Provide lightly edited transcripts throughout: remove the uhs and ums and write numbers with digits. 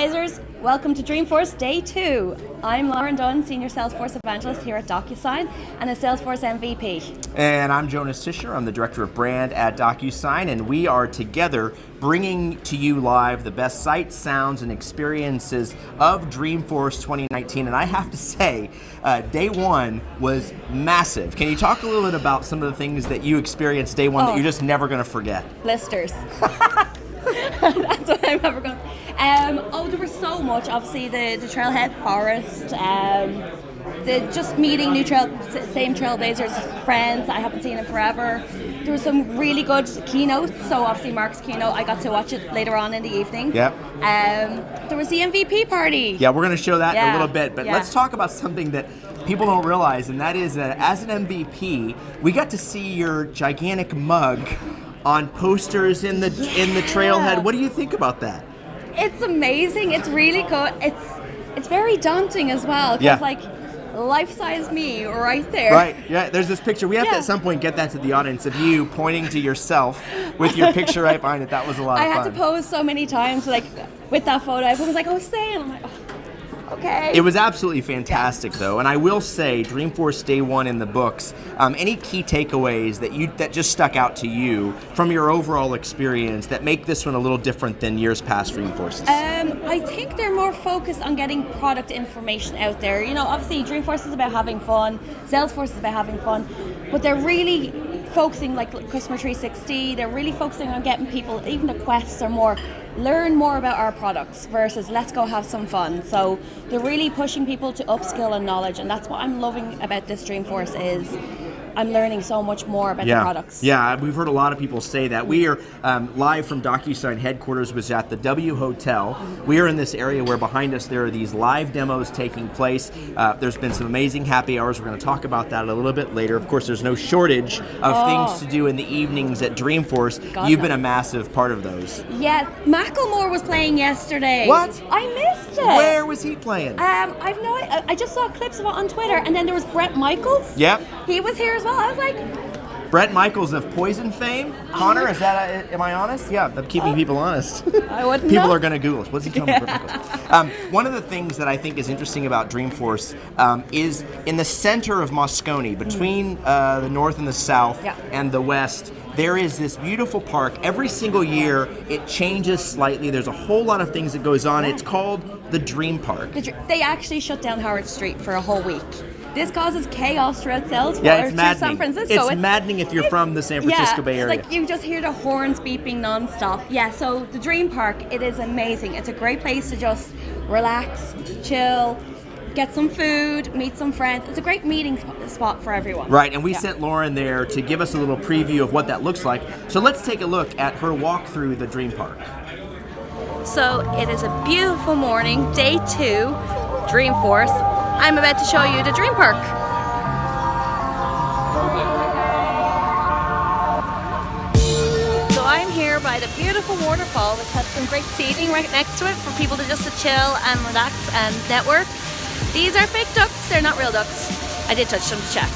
Welcome to Dreamforce Day 2. I'm Lauren Dunn, Senior Salesforce Evangelist here at Docusign and a Salesforce MVP. And I'm Jonas Tischer. I'm the Director of Brand at Docusign, and we are together bringing to you live the best sights, sounds, and experiences of Dreamforce 2019. And I have to say, Day 1 was massive. Can you talk a little bit about some of the things that you experienced Day 1 that you're just never going to forget? Blisters. That's what I'm ever going to... there was so much. Obviously, the Trailhead Forest, just meeting new same Trailblazers friends I haven't seen in forever. There was some really good keynotes. So obviously Mark's keynote, I got to watch it later on in the evening. Yep. There was the MVP party. Yeah, we're going to show that in a little bit, but let's talk about something that people don't realize, and that is that as an MVP, we got to see your gigantic mug on posters in the Trailhead. What do you think about that? It's amazing. It's really good. It's very daunting as well. Because like life-size me right there. Right. Yeah. There's this picture. We have to at some point get that to the audience of you pointing to yourself with your picture right behind it. That was a lot of fun. I had to pose so many times like with that photo. Everyone was like, "Oh, stay," and I'm like, "Oh." Okay. It was absolutely fantastic, though, and I will say, Dreamforce Day 1 in the books. Any key takeaways that just stuck out to you from your overall experience that make this one a little different than years past Dreamforces? I think they're more focused on getting product information out there. You know, obviously Dreamforce is about having fun, Salesforce is about having fun, but they're really focusing, like Customer 360, they're really focusing on getting people, even the quests are more, learn more about our products versus let's go have some fun. So they're really pushing people to upskill and knowledge, and that's what I'm loving about this Dreamforce is I'm learning so much more about the products. Yeah, we've heard a lot of people say that. We are live from Docusign headquarters, was at the W Hotel. We are in this area where behind us there are these live demos taking place. There's been some amazing happy hours. We're going to talk about that a little bit later. Of course, there's no shortage of things to do in the evenings at Dreamforce. You've been a massive part of those. Yeah, Macklemore was playing yesterday. What? I missed it. Where was he playing? I've no idea. I just saw clips of it on Twitter, and then there was Bret Michaels. Yep. He was here as well. I was like, Bret Michaels of Poison fame. Connor, is that? Am I honest? Yeah, I'm keeping people honest. I wouldn't People know. are going to Google it. What's he talking about? Bret Michaels? One of the things that I think is interesting about Dreamforce is in the center of Moscone, between the north and the south and the west. There is this beautiful park. Every single year, it changes slightly. There's a whole lot of things that goes on. It's called the Dream Park. They actually shut down Howard Street for a whole week. This causes chaos throughout Salesforce, it's maddening. San Francisco. It's maddening if you're from the San Francisco Bay Area. Like you just hear the horns beeping nonstop. Yeah, so the Dream Park, it is amazing. It's a great place to just relax, chill, get some food, meet some friends. It's a great meeting spot for everyone. Right, and we sent Lauren there to give us a little preview of what that looks like. So let's take a look at her walk through the Dream Park. So it is a beautiful morning, Day 2, Dreamforce. I'm about to show you the Dream Park. So I'm here by the beautiful waterfall, which has some great seating right next to it for people to just chill and relax and network. These are fake ducks, they're not real ducks. I did touch them to check.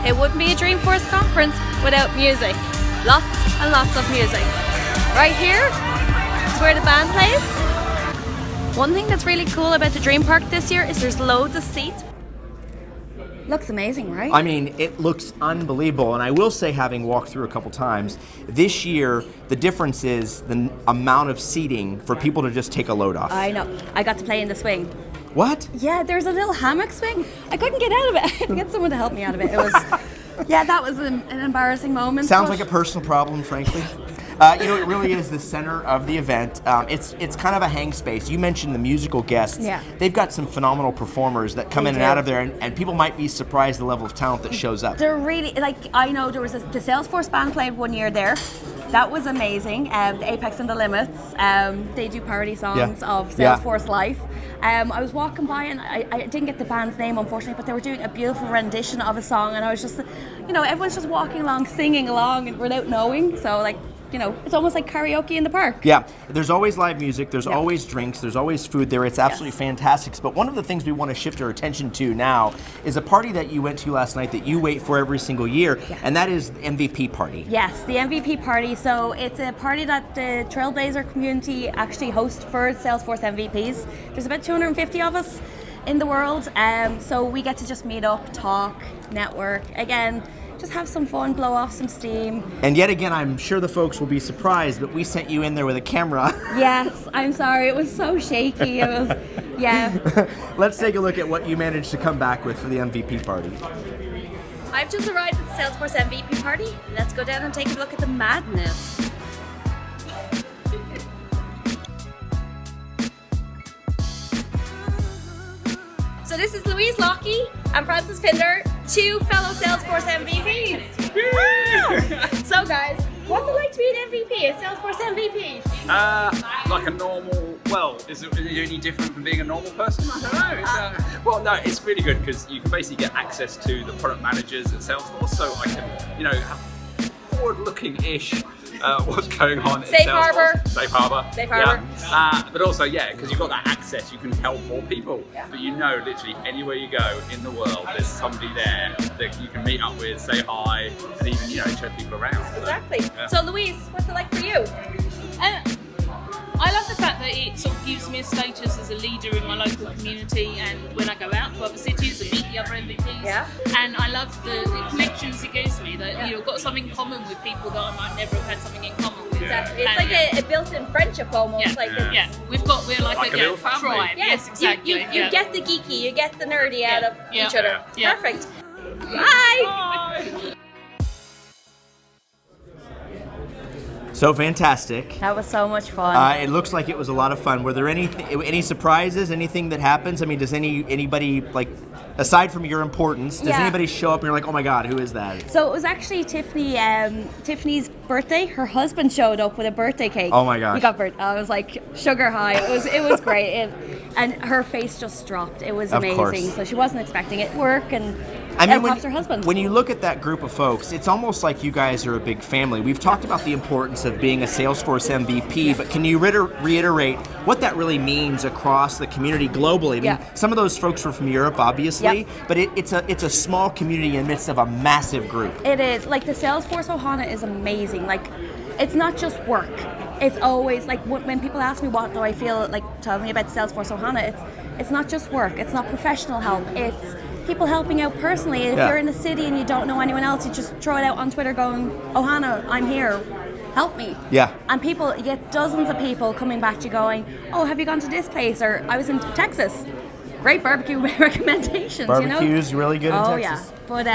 It wouldn't be a Dreamforce conference without music. Lots and lots of music. Right here is where the band plays. One thing that's really cool about the Dream Park this year is there's loads of seats. Looks amazing, right? I mean, it looks unbelievable, and I will say, having walked through a couple times, this year, the difference is the amount of seating for people to just take a load off. I know. I got to play in the swing. What? Yeah, there's a little hammock swing. I couldn't get out of it. I had to get someone to help me out of it. It was, that was an embarrassing moment. Sounds like a personal problem, frankly. It really is the center of the event. It's kind of a hang space. You mentioned the musical guests. Yeah. They've got some phenomenal performers that come in and out of there, and people might be surprised the level of talent that shows up. They're really, I know there was the Salesforce band played one year there. That was amazing. The Apex and the Limits. They do parody songs of Salesforce Life. I was walking by and I didn't get the band's name, unfortunately, but they were doing a beautiful rendition of a song, and I was just, everyone's just walking along, singing along and without knowing. So it's almost like karaoke in the park. Yeah, there's always live music, there's always drinks, there's always food there. It's absolutely fantastic. But one of the things we want to shift our attention to now is a party that you went to last night that you wait for every single year, and that is the MVP Party. Yes, the MVP Party. So it's a party that the Trailblazer community actually hosts for Salesforce MVPs. There's about 250 of us in the world, so we get to just meet up, talk, network. Again, just have some fun, blow off some steam. And yet again, I'm sure the folks will be surprised, but we sent you in there with a camera. Yes, I'm sorry, it was so shaky. It was, Let's take a look at what you managed to come back with for the MVP Party. I've just arrived at the Salesforce MVP Party. Let's go down and take a look at the madness. So this is Louise Lockey and Francis Pinder, two fellow Salesforce MVPs. So guys, what's it like to be an MVP, a Salesforce MVP? Like a normal, is it any different from being a normal person? I don't know. No, it's really good because you can basically get access to the product managers at Salesforce, so I can, have forward-looking-ish what's going on in Salesforce. Safe Harbor. Yeah. But also, because you've got that access, you can help more people. Yeah. But literally anywhere you go in the world, there's somebody there that you can meet up with, say hi, and even, show people around. Exactly. So Louise, what's it like for you? I love the fact that it sort of gives me a status as a leader in my local community, and when I go out to other cities and meet the other MVPs. Yeah. And I love the connections it gives me, that I've got something in common with people that I might never have had something in common with. Exactly. It's like a built-in friendship almost. We're like a tribe. Yes, exactly. You get the geeky, you get the nerdy out of each other. Yeah. Perfect. Bye. So fantastic. That was so much fun. It looks like it was a lot of fun. Were there any surprises, anything that happens? I mean, does anybody, aside from your importance, does anybody show up and you're like, oh my God, who is that? So it was actually Tiffany's birthday. Her husband showed up with a birthday cake. Oh my gosh. He got birthday. I was like sugar high. It was great. And her face just dropped. It was amazing. Of course. So she wasn't expecting it. Work and her husband. When you look at that group of folks, it's almost like you guys are a big family. We've talked about the importance of being a Salesforce MVP, but can you reiterate what that really means across the community globally? I mean, some of those folks were from Europe, obviously, but it's a small community in the midst of a massive group. It is. Like, the Salesforce Ohana is amazing. Like, it's not just work. It's always, like, when people ask me what do I feel like, tell me about Salesforce Ohana, it's not just work. It's not professional help. It's people helping out personally. If you're in a city and you don't know anyone else, you just throw it out on Twitter going, Ohana, I'm here, help me. Yeah. And you get dozens of people coming back to you going, oh, have you gone to this place? Or I was in Texas. Great barbecue recommendations. Barbecue's really good in Texas. But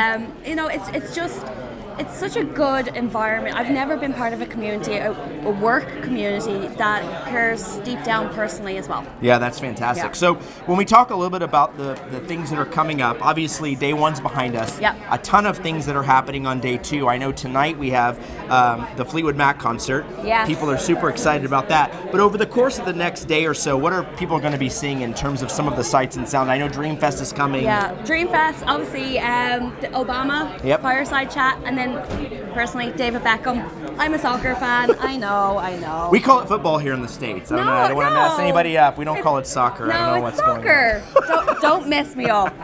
it's such a good environment. I've never been part of a community, a work community that cares deep down personally as well. Yeah, that's fantastic. Yeah. So when we talk a little bit about the things that are coming up, obviously day one's behind us. Yep. A ton of things that are happening on day two. I know tonight we have the Fleetwood Mac concert. Yes. People are super excited about that. But over the course of the next day or so, what are people going to be seeing in terms of some of the sights and sound? I know Dreamfest is coming. Yeah, Dreamfest, obviously, the Obama fireside chat, and then personally, David Beckham. I'm a soccer fan. I know. We call it football here in the States. I don't want to mess anybody up. We don't call it soccer. I don't know what's soccer. Going on. Don't mess me up.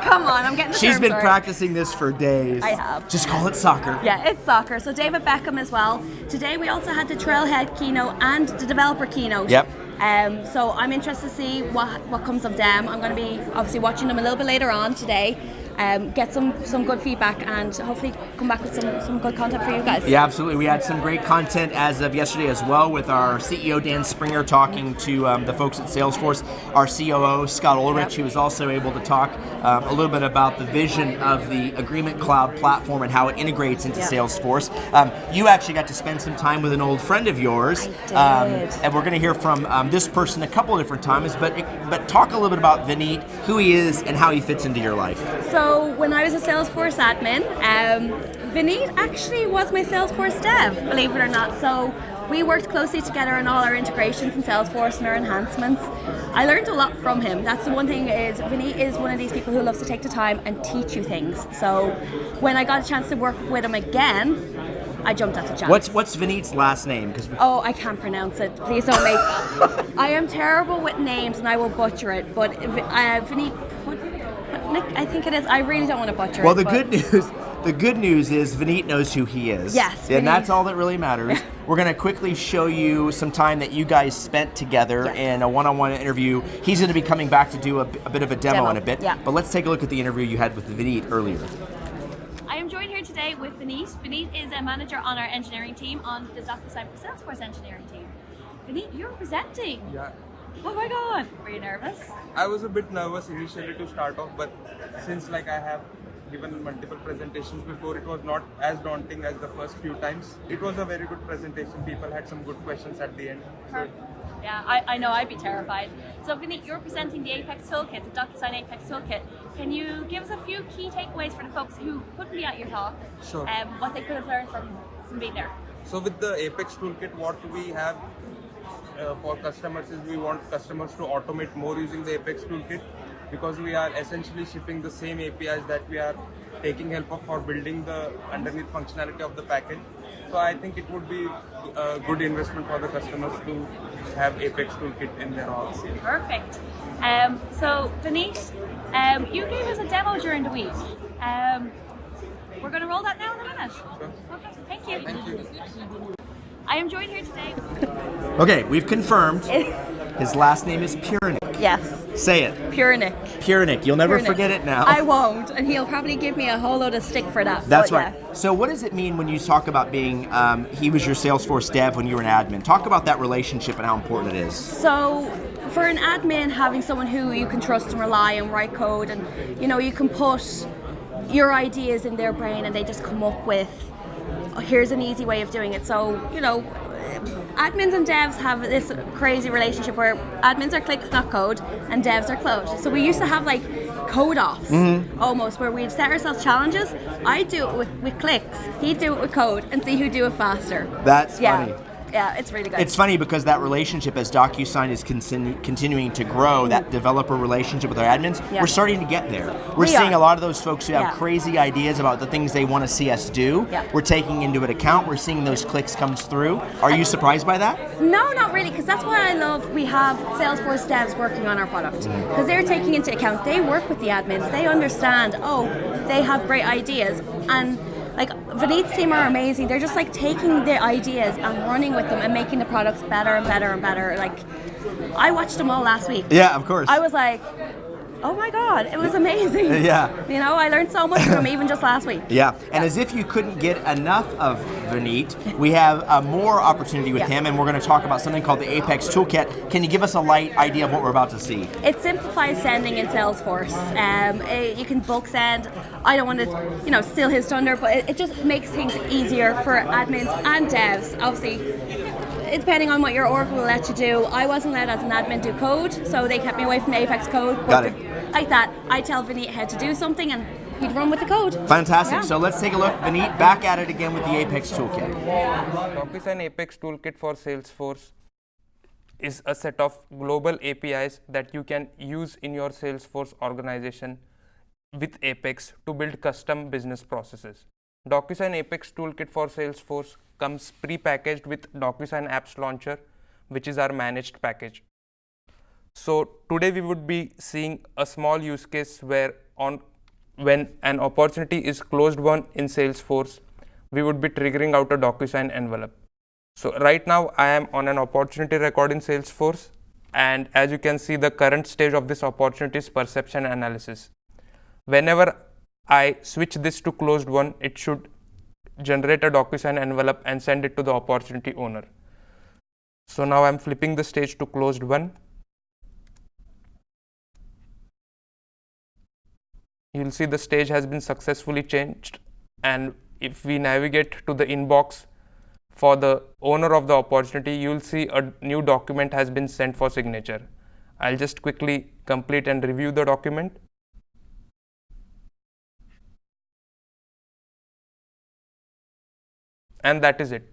Come on, I'm getting the She's terms been right. practicing this for days. I have. Just call it soccer. Yeah, it's soccer. So David Beckham as well. Today we also had the Trailhead keynote and the developer keynote. Yep. So I'm interested to see what comes of them. I'm going to be obviously watching them a little bit later on today. Get some good feedback and hopefully come back with some good content for you guys. Yeah, absolutely. We had some great content as of yesterday as well with our CEO Dan Springer talking to the folks at Salesforce, our COO Scott Ulrich, who was also able to talk a little bit about the vision of the Agreement Cloud platform and how it integrates into Salesforce. You actually got to spend some time with an old friend of yours, and we're going to hear from this person a couple of different times, but talk a little bit about Vineet, who he is, and how he fits into your life. So when I was a Salesforce admin, Vineet actually was my Salesforce dev, believe it or not. So we worked closely together on all our integrations in Salesforce and our enhancements. I learned a lot from him. That's the one thing is Vineet is one of these people who loves to take the time and teach you things. So when I got a chance to work with him again, I jumped at the chance. What's Vineet's last name? Oh, I can't pronounce it. Please don't make. I am terrible with names and I will butcher it. But Vineet Putnik, I think it is. I really don't want to butcher it. Well, the good news is Vineet knows who he is. Yes, and Vineet. that's all that really matters. We're going to quickly show you some time that you guys spent together in a one-on-one interview. He's going to be coming back to do a bit of a demo in a bit. Yeah. But let's take a look at the interview you had with Vineet earlier. I am joined here today with Vineet. Vineet is a manager on our engineering team on the Docusign for Salesforce engineering team. Vineet, you're presenting. Yeah, Oh my God. Were you nervous? I was a bit nervous initially to start off, but since I have given multiple presentations before, it was not as daunting as the first few times. It was a very good presentation. People had some good questions at the end. So, Yeah, I know I'd be terrified. So Vineet, you're presenting the Apex Toolkit, the Docusign Apex Toolkit. Can you give us a few key takeaways for the folks who couldn't be at your talk? Sure. What they could have learned from being there? so with the Apex Toolkit, what we have for customers is we want customers to automate more using the Apex Toolkit, because we are essentially shipping the same APIs that we are taking help of for building the underneath functionality of the package. So I think it would be a good investment for the customers to have Apex Toolkit in their org. Perfect. So Vineet, you gave us a demo during the week. We're going to roll that now in a minute. Sure. Okay, thank you. Thank you. I am joined here today. Okay, we've confirmed. His last name is Purnik. Yes, Say it. Purnik. Purnik. You'll never Purnik. forget it now. I won't, and he'll probably give me a whole load of stick for that. That's but right. yeah. So what does it mean when you talk about being, he was your Salesforce dev when you were an admin? Talk about that relationship and how important it is. So for an admin, having someone who you can trust and rely and write code, and you can put your ideas in their brain and they just come up with, oh, here's an easy way of doing it. So admins and devs have this crazy relationship where admins are clicks, not code, and devs are code. So we used to have like code offs almost, where we'd set ourselves challenges. I'd do it with clicks, he'd do it with code, and see who'd do it faster. That's funny. Yeah, it's really good. It's funny because that relationship, as DocuSign is continuing to grow, that developer relationship with our admins, we're starting to get there. We're seeing a lot of those folks who have crazy ideas about the things they want to see us do. Yeah. We're taking into it account. We're seeing those clicks come through. Are you surprised by that? No, not really, because that's why I love we have Salesforce devs working on our product, because they're taking into account, they work with the admins, they understand, they have great ideas, and like Vineet's team are amazing. They're just like taking the ideas and running with them and making the products better and better and better. Like I watched them all last week. Yeah, of course. I was like, oh my God, it was amazing. Yeah. I learned so much from them even just last week. Yeah, and as if you couldn't get enough of Vineet, we have more opportunity with him, and we're going to talk about something called the Apex Toolkit. Can you give us a light idea of what we're about to see? It simplifies sending in Salesforce. You can bulk send. I don't want to, steal his thunder, but it just makes things easier for admins and devs. Obviously, depending on what your org will let you do. I wasn't allowed as an admin to code, so they kept me away from the Apex code. Got it. Like that, I tell Vineet how to do something, and he'd run with the code. Fantastic. Yeah. So let's take a look. Vineet, back at it again with the Apex Toolkit. Docusign Apex Toolkit for Salesforce is a set of global APIs that you can use in your Salesforce organization with Apex to build custom business processes. Docusign Apex Toolkit for Salesforce comes pre-packaged with Docusign Apps Launcher, which is our managed package. So today we would be seeing a small use case where when an opportunity is closed won in Salesforce, we would be triggering out a DocuSign envelope. So right now I am on an opportunity record in Salesforce, and as you can see, the current stage of this opportunity is perception analysis. Whenever I switch this to closed won, it should generate a DocuSign envelope and send it to the opportunity owner. So now I'm flipping the stage to closed won. You'll see the stage has been successfully changed, and if we navigate to the inbox for the owner of the opportunity, you'll see a new document has been sent for signature. I'll just quickly complete and review the document. And that is it.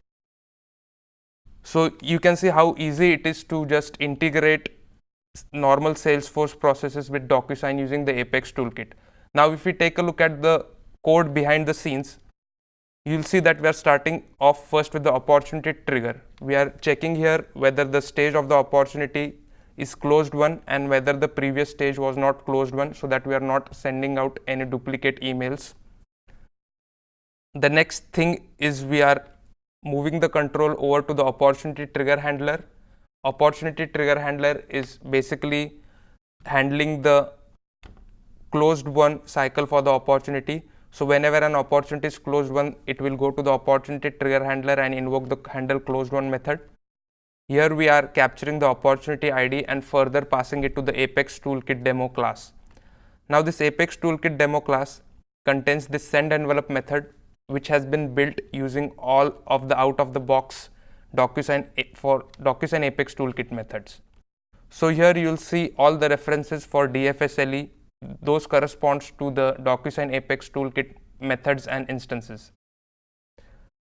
So you can see how easy it is to just integrate normal Salesforce processes with DocuSign using the Apex Toolkit. Now if we take a look at the code behind the scenes, you'll see that we are starting off first with the opportunity trigger. We are checking here whether the stage of the opportunity is closed one and whether the previous stage was not closed one, so that we are not sending out any duplicate emails. The next thing is we are moving the control over to the opportunity trigger handler. Opportunity trigger handler is basically handling the closed one cycle for the opportunity. So whenever an opportunity is closed one, it will go to the opportunity trigger handler and invoke the handle closed one method. Here we are capturing the opportunity ID and further passing it to the Apex Toolkit demo class. Now this Apex Toolkit demo class contains this send envelope method, which has been built using all of the out of the box Docusign Apex Toolkit methods. So here you will see all the references for DFSLE. Those corresponds to the Docusign Apex Toolkit methods and instances.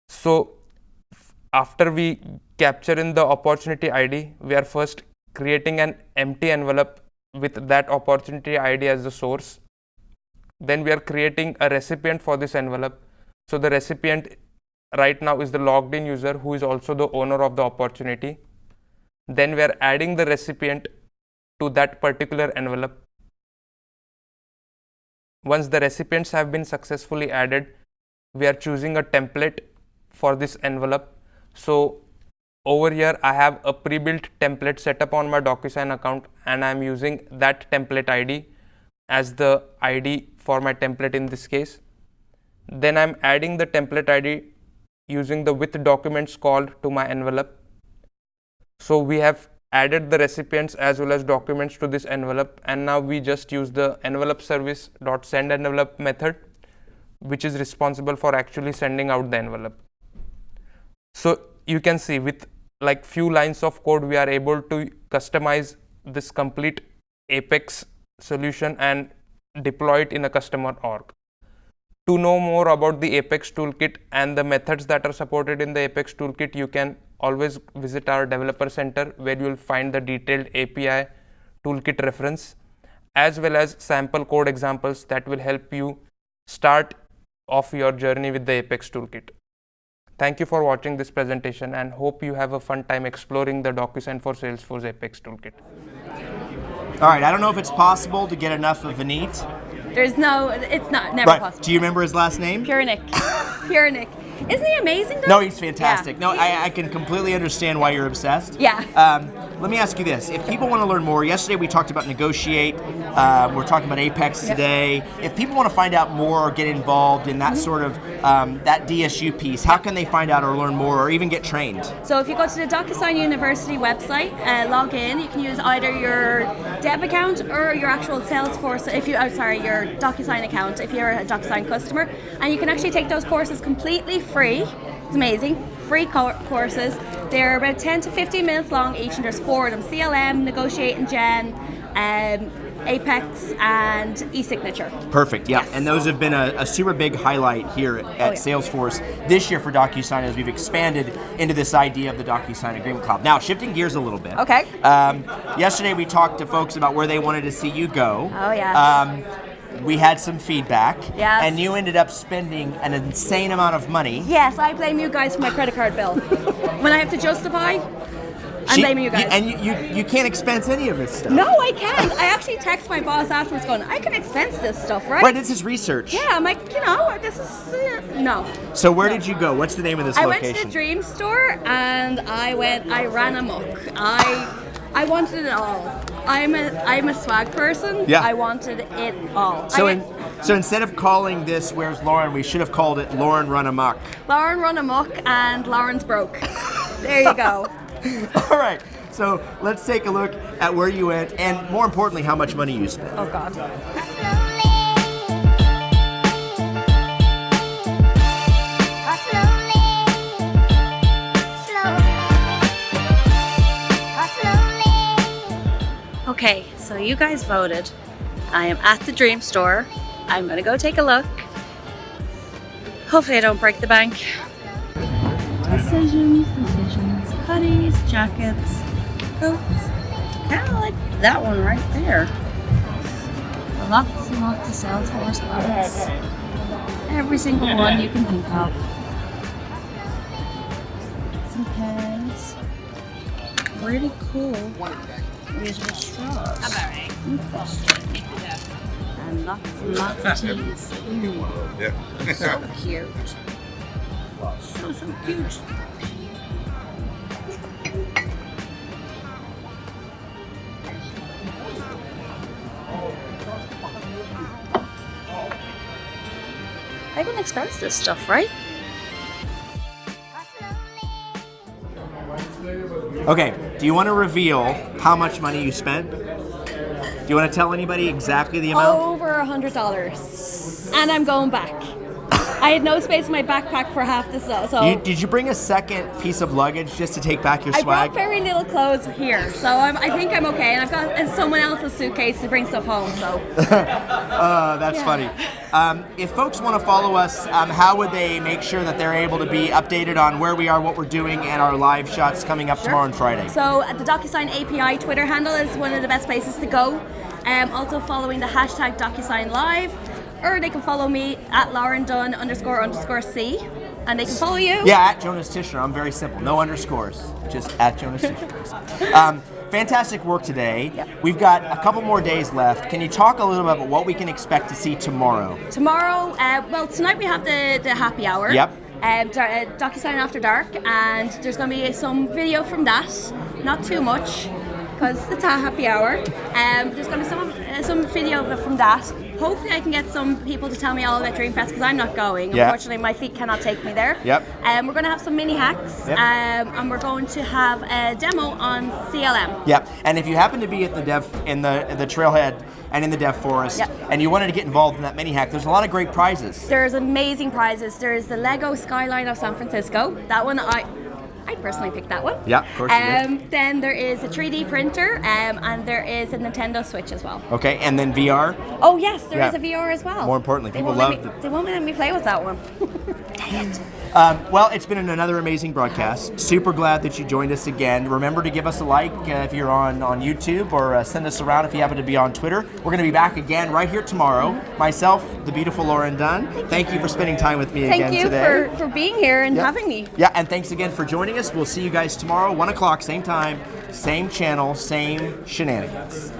So after we capture in the opportunity ID, we are first creating an empty envelope with that opportunity ID as the source. Then we are creating a recipient for this envelope. So the recipient right now is the logged in user who is also the owner of the opportunity. Then we are adding the recipient to that particular envelope. Once the recipients have been successfully added, we are choosing a template for this envelope. So over here I have a pre-built template set up on my Docusign account, and I am using that template ID as the ID for my template in this case. Then I am adding the template ID using the with documents called to my envelope. So we have added the recipients as well as documents to this envelope, and now we just use the envelope service dot send envelope method, which is responsible for actually sending out the envelope. So you can see with like few lines of code, we are able to customize this complete Apex solution and deploy it in a customer org. To know more about the Apex Toolkit and the methods that are supported in the Apex Toolkit, you can always visit our developer center, where you will find the detailed API toolkit reference as well as sample code examples that will help you start off your journey with the Apex Toolkit. Thank you for watching this presentation, and hope you have a fun time exploring the Docusign for Salesforce Apex Toolkit. All right, I don't know if it's possible to get enough of Vineet. There's no, it's not, never possible. Do you remember his last name? Pure Nick. Pure Nick. Isn't he amazing though? No, he's fantastic. Yeah. No, I can completely understand why you're obsessed. Yeah. Let me ask you this. If people want to learn more, yesterday we talked about Negotiate. We're talking about Apex today. If people want to find out more or get involved in that sort of, that DSU piece, how can they find out or learn more or even get trained? So if you go to the Docusign University website, log in, you can use either your dev account or your actual Salesforce, your Docusign account if you're a Docusign customer. And you can actually take those courses completely free. It's amazing. Free courses. They're about 10 to 15 minutes long each, and there's 4 of them: CLM, Negotiate and Gen, Apex, and e-signature. Perfect, yeah. Yes. And those have been a super big highlight here at Salesforce this year for Docusign, as we've expanded into this idea of the Docusign Agreement Cloud. Now, shifting gears a little bit. Okay. Yesterday we talked to folks about where they wanted to see you go. Oh, yes. We had some feedback, Yes. and you ended up spending an insane amount of money. Yes, I blame you guys for my credit card bill. When I have to justify, I'm blaming you guys. And you can't expense any of this stuff. No, I can't. I actually text my boss afterwards going, I can expense this stuff, right? Right, this is research. Yeah, I'm like, this is, no. So where did you go? What's the name of this I location? went to the Dream Store and I ran amok. I wanted it all. I'm a swag person. Yeah. I wanted it all. So instead of calling this Where's Lauren, we should have called it Lauren Run Amok. Lauren run amok and Lauren's broke. There you go. All right, so let's take a look at where you went, and more importantly, how much money you spent. Oh God. Okay, so you guys voted. I am at the Dream Store. I'm gonna go take a look. Hopefully I don't break the bank. Decisions, hoodies, jackets, coats. Kind of like that one right there. Lots and lots of Salesforce products. Every single one you can think of. pens. Really cool. Reusable straws. Interesting. And lots and lots of teas. Yeah. So cute. So cute. I didn't expense this stuff, right? Okay, do you want to reveal how much money you spent? Do you want to tell anybody exactly the amount? Over $100. And I'm going back. I had no space in my backpack for half this, so Did you bring a second piece of luggage just to take back your I swag? brought very little clothes here, so I think I'm okay. And I've got someone else's suitcase to bring stuff home, so. That's Yeah. funny. If folks want to follow us, how would they make sure that they're able to be updated on where we are, what we're doing, and our live shots coming up tomorrow and Friday? So the Docusign API Twitter handle is one of the best places to go. Also following the hashtag Docusign Live, or they can follow me at @LaurenDunn__C, and they can follow you. Yeah, at Jonas Tishner. I'm very simple. No underscores. Just at Jonas Tishner. Fantastic work today. Yep. We've got a couple more days left. Can you talk a little bit about what we can expect to see tomorrow? Tomorrow, well, tonight we have the happy hour. Yep. Docusign After Dark, and there's going to be some video from that. Not too much, because it's a happy hour. There's going to be some video from that. Hopefully I can get some people to tell me all about Dreamfest, because I'm not going. Yeah. Unfortunately, my feet cannot take me there. Yep. We're going to have some mini hacks, Yep. and we're going to have a demo on CLM. Yep. And if you happen to be at the the trailhead and in the Dev Forest, Yep. and you wanted to get involved in that mini hack, there's a lot of great prizes. There's amazing prizes. There's the Lego Skyline of San Francisco. That one I personally picked that one. Yeah, of course you did. Then there is a 3D printer, and there is a Nintendo Switch as well. Okay, and then VR. Oh yes, there is Yeah. a VR as well. More importantly, They people won't let love me- They won't let me play with that one. Dang it. Well, it's been another amazing broadcast. Super glad that you joined us again. Remember to give us a like if you're on YouTube, or send us around if you happen to be on Twitter. We're going to be back again right here tomorrow. Myself, the beautiful Lauren Dunn. Thank you for spending time with me again Thank you today. for being here and Yep. having me. Yeah, and thanks again for joining us. We'll see you guys tomorrow, 1 o'clock, same time, same channel, same shenanigans.